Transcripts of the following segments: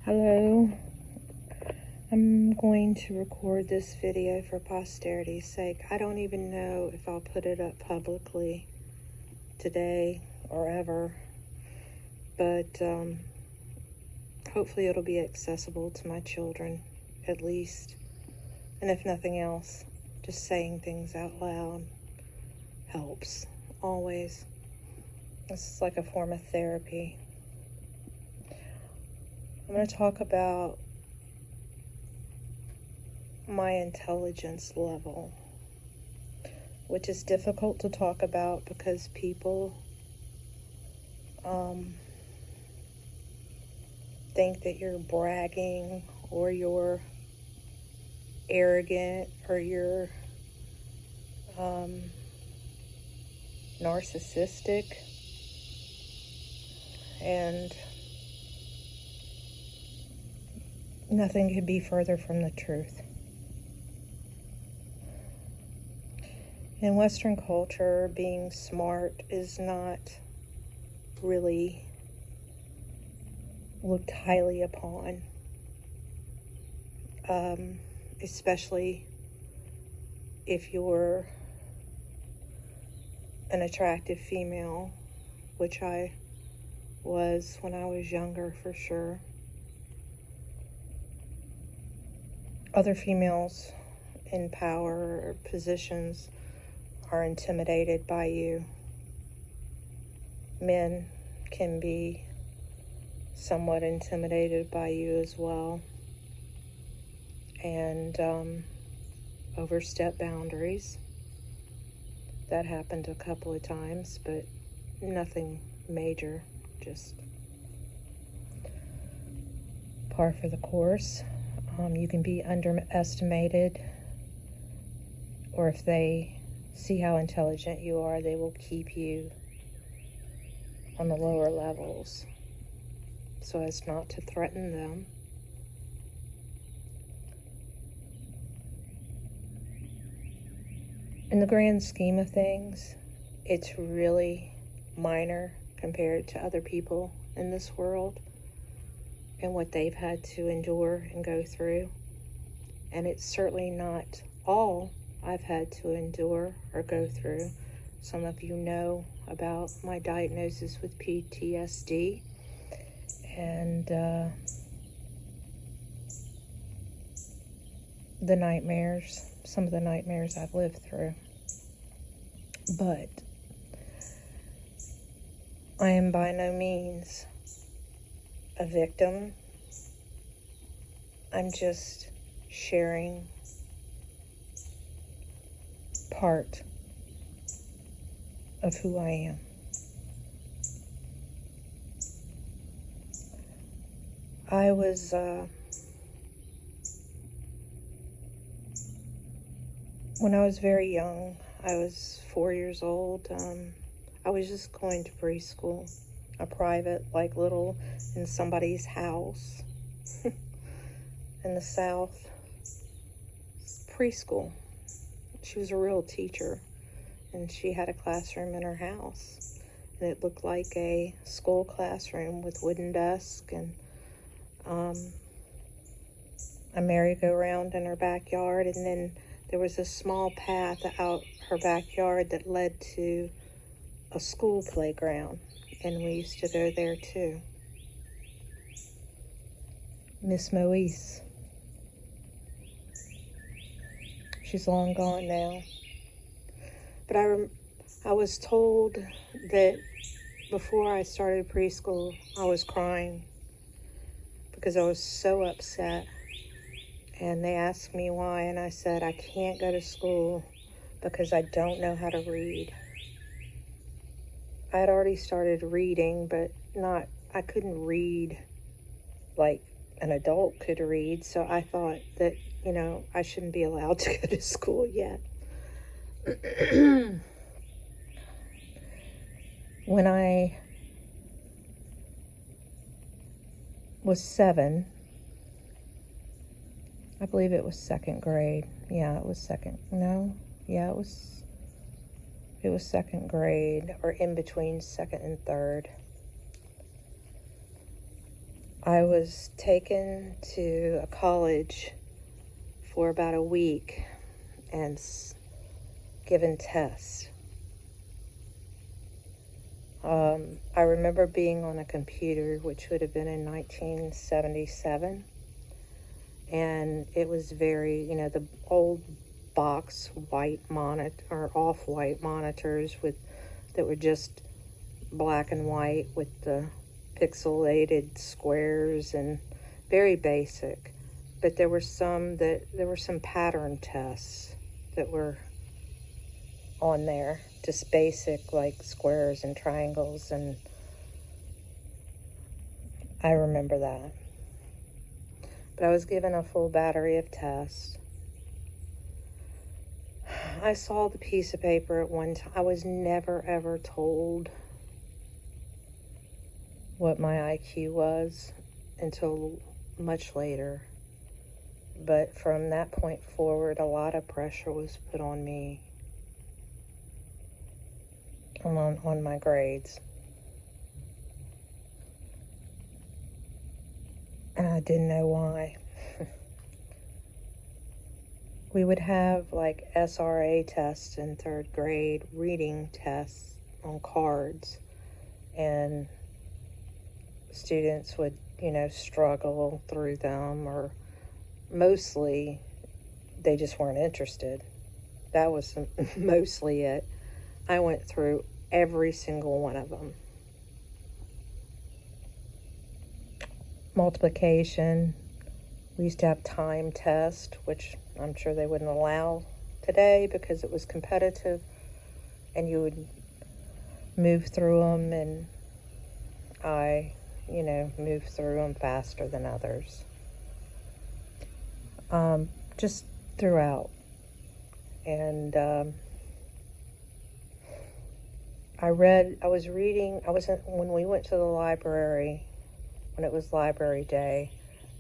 Hello, I'm going to record this video for posterity's sake. I don't even know if I'll put it up publicly today or ever, but hopefully it'll be accessible to my children at least. And if nothing else, just saying things out loud helps, always. This is like a form of therapy. I'm going to talk about my intelligence level, which is difficult to talk about because people think that you're bragging or you're arrogant or you're narcissistic, and nothing could be further from the truth. In Western culture, being smart is not really looked highly upon, especially if you're an attractive female, which I was when I was younger for sure. Other females in power or positions are intimidated by you. Men can be somewhat intimidated by you as well, and overstep boundaries. That happened a couple of times, but nothing major, just par for the course. You can be underestimated, or if they see how intelligent you are, they will keep you on the lower levels so as not to threaten them. In the grand scheme of things, it's really minor compared to other people in this world and what they've had to endure and go through. And it's certainly not all I've had to endure or go through. Some of you know about my diagnosis with PTSD and the nightmares, some of the nightmares I've lived through. But I am by no means a victim. I'm just sharing part of who I am. I was when I was very young, I was 4 years old. I was just going to preschool, a private, like little in somebody's house in the South. Preschool. She was a real teacher, and she had a classroom in her house, and it looked like a school classroom with wooden desks and a merry-go-round in her backyard, and then there was a small path out her backyard that led to a school playground, and we used to go there too. Miss Moise. She's long gone now. But I was told that before I started preschool, I was crying because I was so upset. And they asked me why, and I said, I can't go to school because I don't know how to read. I had already started reading, but I couldn't read like an adult could read, so I thought that, I shouldn't be allowed to go to school yet. When I was 7, I believe it was second grade. Yeah, it was second. No, yeah, it was second grade, or in between second and third. I was taken to a college for about a week and given tests. I remember being on a computer, which would have been in 1977, and it was very, the old box white monitor or off-white monitors that were just black and white with the pixelated squares and very basic. But there were some pattern tests that were on there, just basic like squares and triangles, and I remember that. But I was given a full battery of tests. I saw the piece of paper at one time. I was never ever told what my IQ was until much later. But from that point forward, a lot of pressure was put on me on my grades. And I didn't know why. We would have like SRA tests in third grade, reading tests on cards, and students would, struggle through them, or mostly they just weren't interested. That was mostly it. I went through every single one of them. Multiplication, we used to have time test, which I'm sure they wouldn't allow today because it was competitive, and you would move through them, and I, moved through them faster than others. Just throughout. And when we went to the library, when it was library day,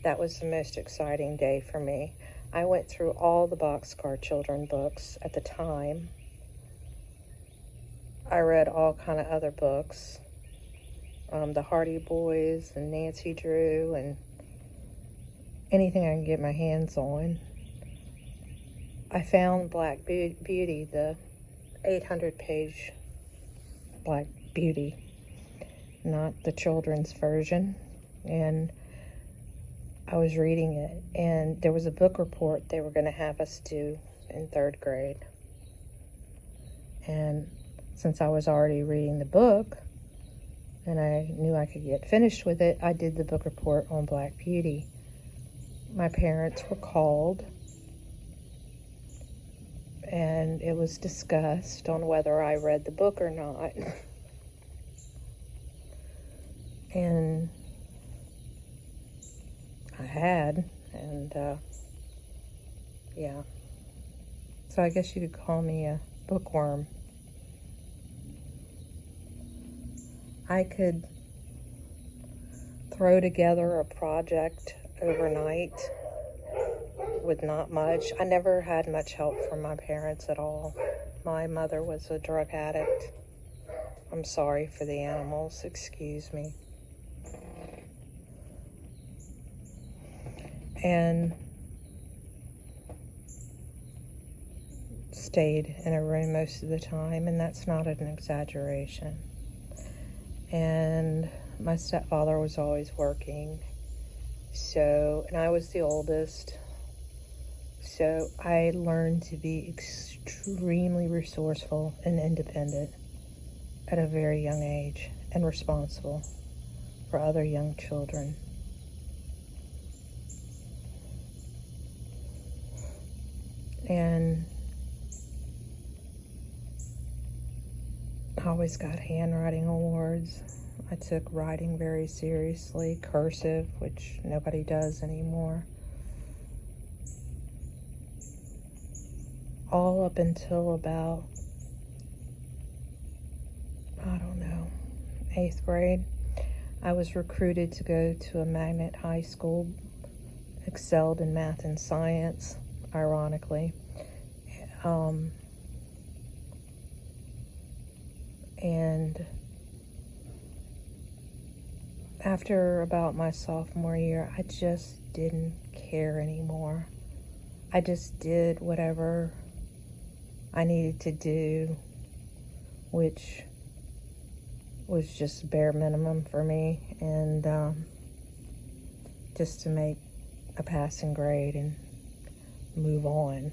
that was the most exciting day for me. I went through all the Boxcar Children books at the time. I read all kind of other books, the Hardy Boys and Nancy Drew and anything I can get my hands on. I found Black Beauty, the 800-page Black Beauty, not the children's version, and I was reading it, and there was a book report they were going to have us do in third grade. And since I was already reading the book, and I knew I could get finished with it, I did the book report on Black Beauty. My parents were called, and it was discussed on whether I read the book or not. And I had, and yeah. So I guess you could call me a bookworm. I could throw together a project overnight with not much. I never had much help from my parents at all. My mother was a drug addict. I'm sorry for the animals, excuse me. And stayed in a room most of the time, and that's not an exaggeration. And my stepfather was always working, and I was the oldest, so I learned to be extremely resourceful and independent at a very young age, and responsible for other young children. And I always got handwriting awards. I took writing very seriously, cursive, which nobody does anymore. All up until about, 8th grade. I was recruited to go to a magnet high school, excelled in math and science, ironically. And after about my sophomore year, I just didn't care anymore. I just did whatever I needed to do, which was just bare minimum for me, and just to make a passing grade and move on.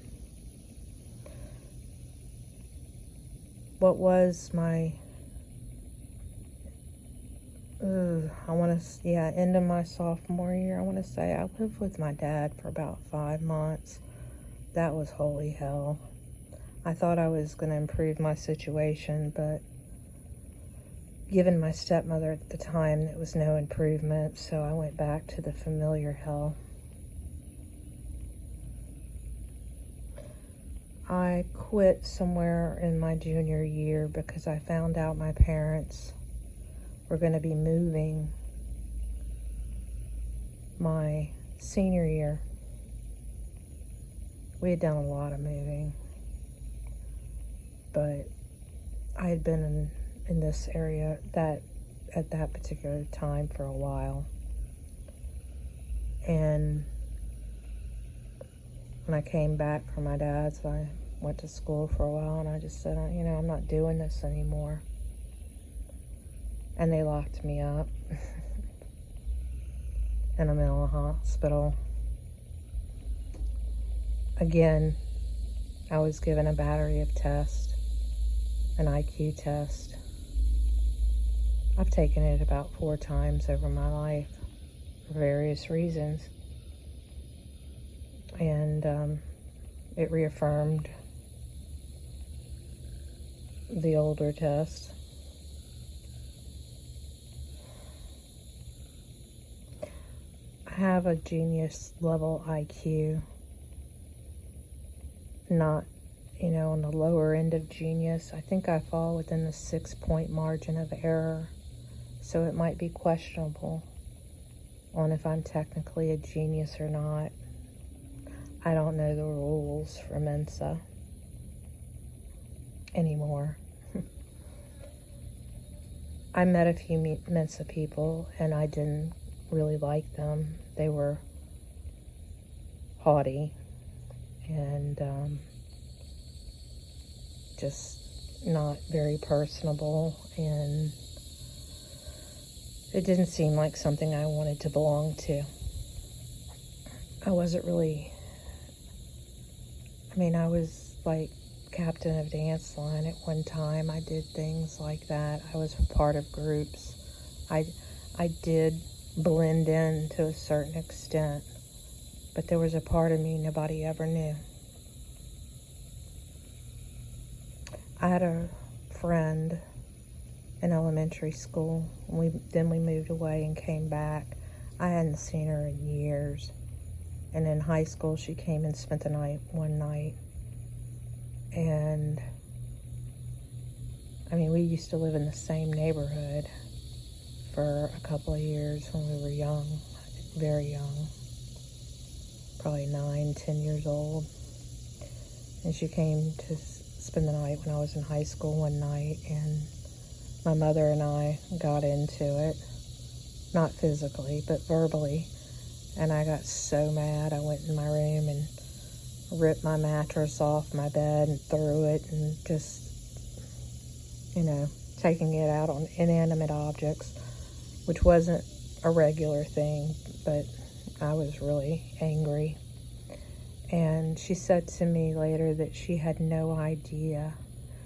What was my end of my sophomore year, I want to say I lived with my dad for about 5 months. That was holy hell. I thought I was going to improve my situation, but given my stepmother at the time, there was no improvement, so I went back to the familiar hell. I quit somewhere in my junior year because I found out my parents were going to be moving my senior year. We had done a lot of moving, but I had been in this area at that particular time for a while. And when I came back from my dad's, I went to school for a while, and I just said, I'm not doing this anymore. And they locked me up in a mental hospital. Again, I was given a battery of tests, an IQ test. I've taken it about 4 times over my life for various reasons. And it reaffirmed the older test. I have a genius level IQ, not, on the lower end of genius. I think I fall within the 6-point margin of error, so it might be questionable on if I'm technically a genius or not. I don't know the rules for Mensa anymore. I met a few Mensa people, and I didn't really like them. They were haughty and just not very personable, and it didn't seem like something I wanted to belong to. I wasn't really, I was like captain of dance line at one time. I did things like that. I was a part of groups. I did blend in to a certain extent, but there was a part of me nobody ever knew. I had a friend in elementary school. Then we moved away and came back. I hadn't seen her in years. And in high school, she came and spent the night one night. And we used to live in the same neighborhood for a couple of years when we were young, very young, probably 9, 10 years old. And she came to spend the night when I was in high school one night, and my mother and I got into it, not physically, but verbally. And I got so mad, I went in my room and ripped my mattress off my bed and threw it, and just, taking it out on inanimate objects, which wasn't a regular thing, but I was really angry. And she said to me later that she had no idea.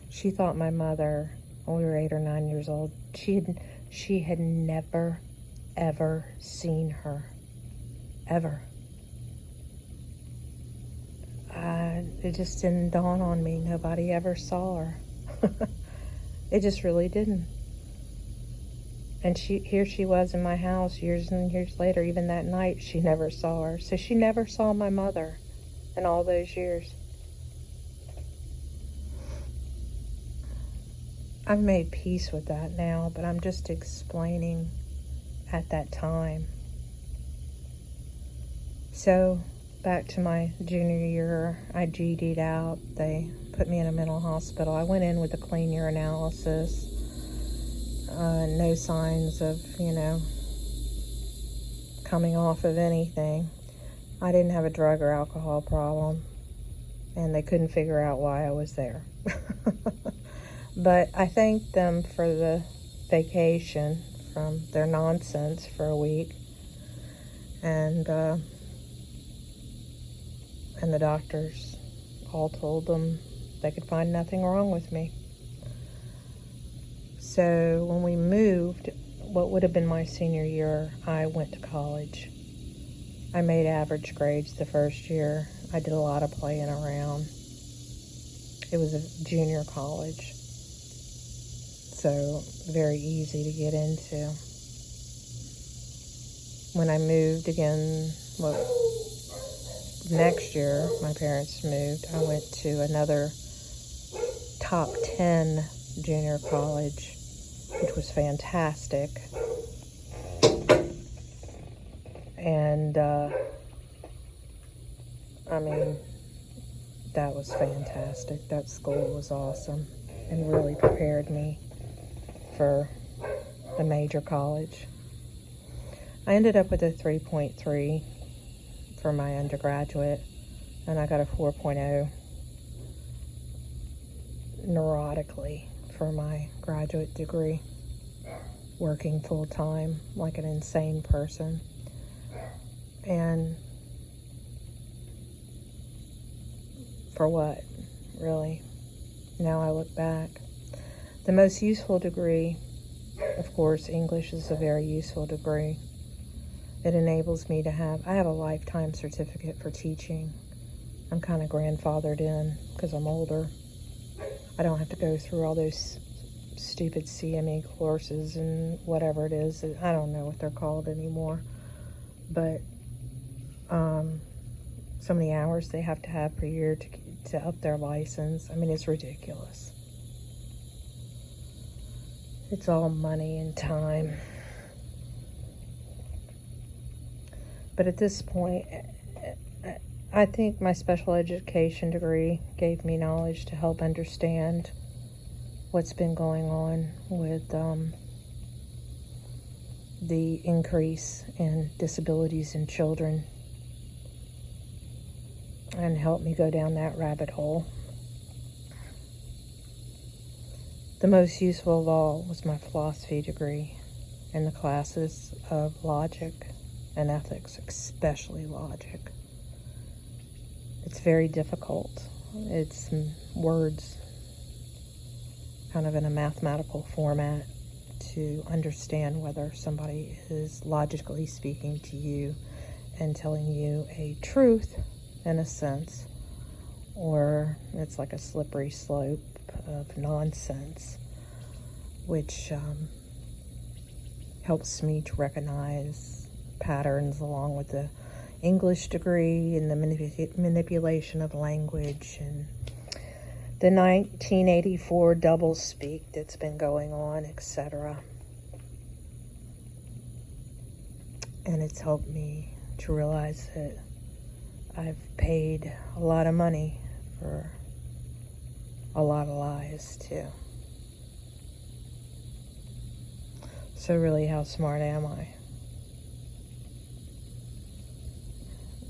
She thought my mother, when we were 8 or 9 years old, she had never, ever seen her. Ever. It just didn't dawn on me. Nobody ever saw her. It just really didn't. And here she was in my house years and years later. Even that night, she never saw her. So she never saw my mother in all those years. I've made peace with that now, but I'm just explaining at that time. So, back to my junior year, I GD'd out. They put me in a mental hospital. I went in with a clean urinalysis. No signs of, coming off of anything. I didn't have a drug or alcohol problem, and they couldn't figure out why I was there. But I thanked them for the vacation from their nonsense for a week, and the doctors all told them they could find nothing wrong with me. So when we moved, what would have been my senior year, I went to college. I made average grades the first year. I did a lot of playing around. It was a junior college, so very easy to get into. When I moved again, next year, my parents moved, I went to another top 10 junior college, which was fantastic. And, that was fantastic. That school was awesome and really prepared me for the major college. I ended up with a 3.3 for my undergraduate, and I got a 4.0 neurotically for my graduate degree, working full-time like an insane person. And for what, really? Now I look back. The most useful degree, of course, English is a very useful degree. It enables me to I have a lifetime certificate for teaching. I'm kind of grandfathered in because I'm older. I don't have to go through all those stupid CME courses and whatever it is. I don't know what they're called anymore. But so many hours they have to have per year to up their license. I mean, it's ridiculous. It's all money and time. But at this point, I think my special education degree gave me knowledge to help understand what's been going on with the increase in disabilities in children, and help me go down that rabbit hole. The most useful of all was my philosophy degree in the classes of logic and ethics, especially logic. It's very difficult. It's words kind of in a mathematical format to understand whether somebody is logically speaking to you and telling you a truth in a sense, or it's like a slippery slope of nonsense, which helps me to recognize patterns along with the English degree and the manipulation of language and the 1984 doublespeak that's been going on, etc. And it's helped me to realize that I've paid a lot of money for a lot of lies, too. So really, how smart am I?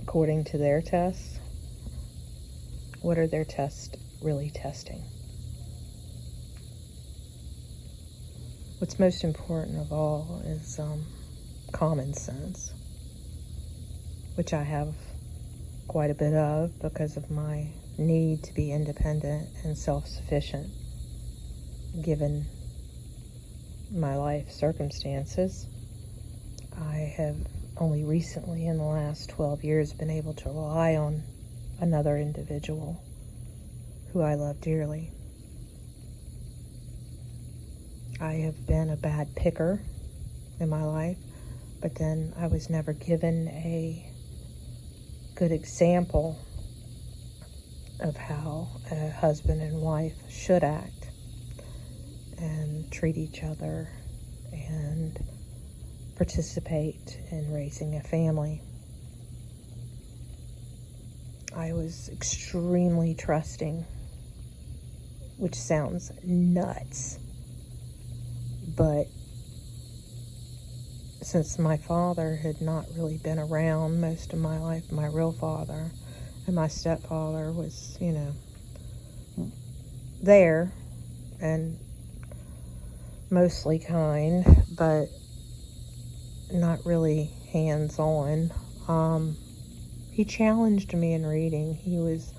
According to their tests, what are their tests really testing? What's most important of all is common sense, which I have quite a bit of because of my need to be independent and self-sufficient given my life circumstances. I have only recently in the last 12 years been able to rely on another individual who I love dearly. I have been a bad picker in my life, but then I was never given a good example of how a husband and wife should act and treat each other and participate in raising a family. I was extremely trusting, which sounds nuts, but since my father had not really been around most of my life, my real father, and my stepfather was, there and mostly kind, but not really hands-on. He challenged me in reading. He was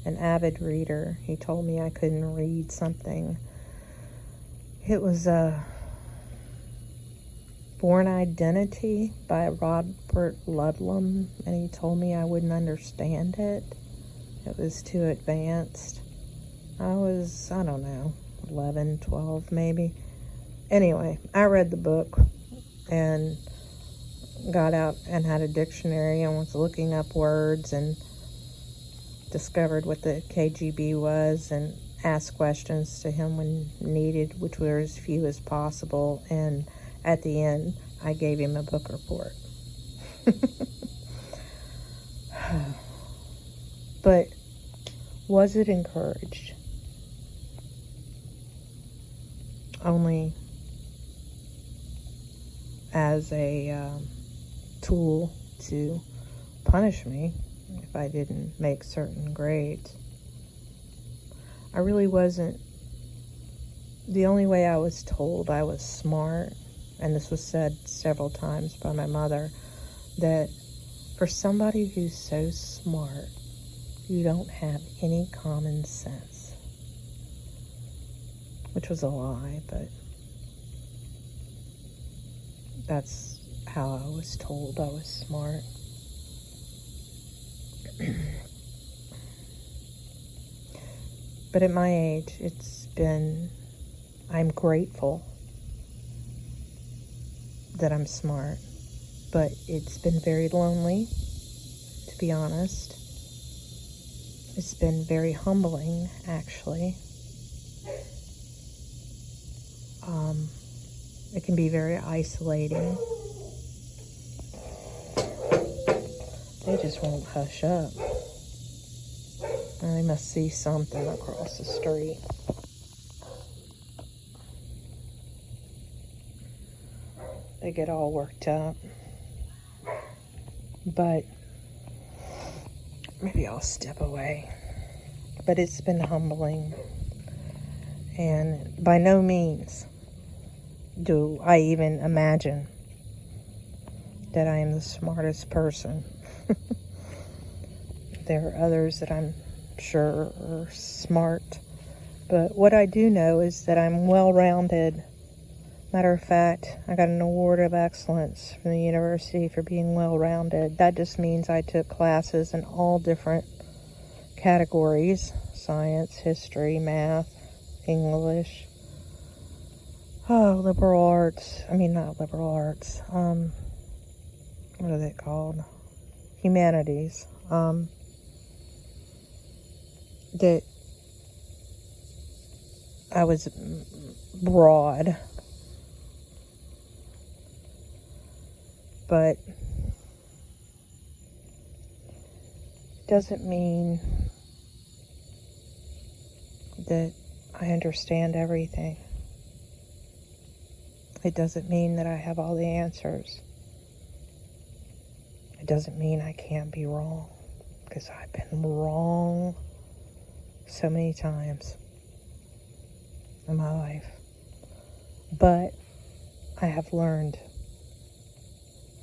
an avid reader. He told me I couldn't read something. It was Born Identity by Robert Ludlum, and he told me I wouldn't understand it. It was too advanced. I was, 11, 12 maybe. Anyway, I read the book and got out and had a dictionary and was looking up words and discovered what the KGB was and asked questions to him when needed, which were as few as possible. And at the end, I gave him a book report. But was it encouraged? Only as a tool to punish me if I didn't make certain grades. I really wasn't. The only way I was told I was smart, and this was said several times by my mother, that for somebody who's so smart, you don't have any common sense. Which was a lie, but that's how I was told I was smart. But at my age, I'm grateful that I'm smart, but it's been very lonely, to be honest. It's been very humbling, actually. It can be very isolating. They just won't hush up. They must see something across the street. They get all worked up. But maybe I'll step away. But it's been humbling. And by no means do I even imagine that I am the smartest person. There are others that I'm sure are smart. But what I do know is that I'm well-rounded. Matter of fact, I got an award of excellence from the university for being well-rounded. That just means I took classes in all different categories: science, history, math, English, liberal arts. Not liberal arts. What are they called? Humanities. That I was broad. But it doesn't mean that I understand everything. It doesn't mean that I have all the answers. It doesn't mean I can't be wrong, because I've been wrong so many times in my life. But I have learned,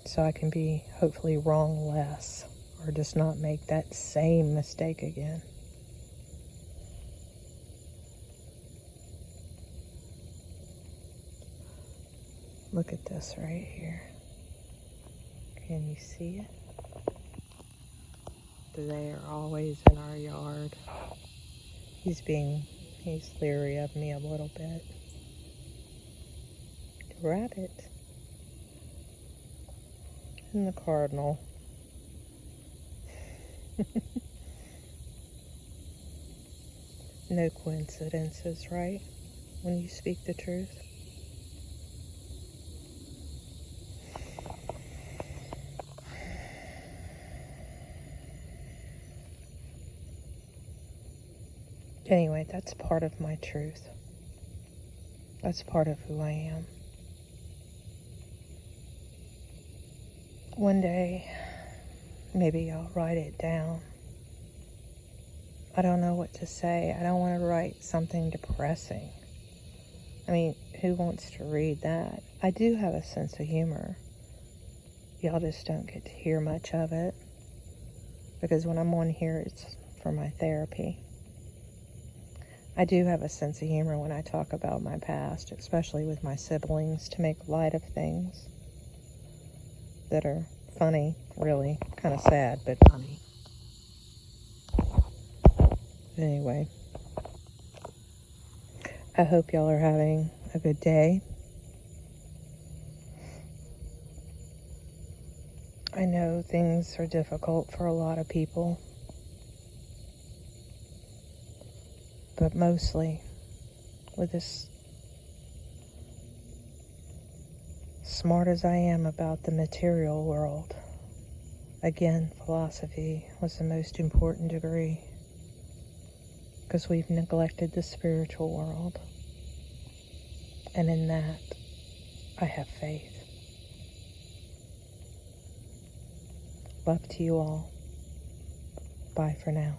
so I can be hopefully wrong less, or just not make that same mistake again. Look at this right here. Can you see it? They are always in our yard. He's leery of me a little bit. The rabbit and the cardinal. No coincidences, right? When you speak the truth. Anyway, that's part of my truth. That's part of who I am. One day, maybe I'll write it down. I don't know what to say. I don't want to write something depressing. I mean, who wants to read that? I do have a sense of humor. Y'all just don't get to hear much of it. Because when I'm on here, it's for my therapy. I do have a sense of humor when I talk about my past, especially with my siblings, to make light of things that are funny, really. Kind of sad, but funny. Anyway, I hope y'all are having a good day. I know things are difficult for a lot of people, but mostly with as smart as I am about the material world, again, philosophy was the most important degree because we've neglected the spiritual world, and in that I have faith. Love to you all. Bye for now.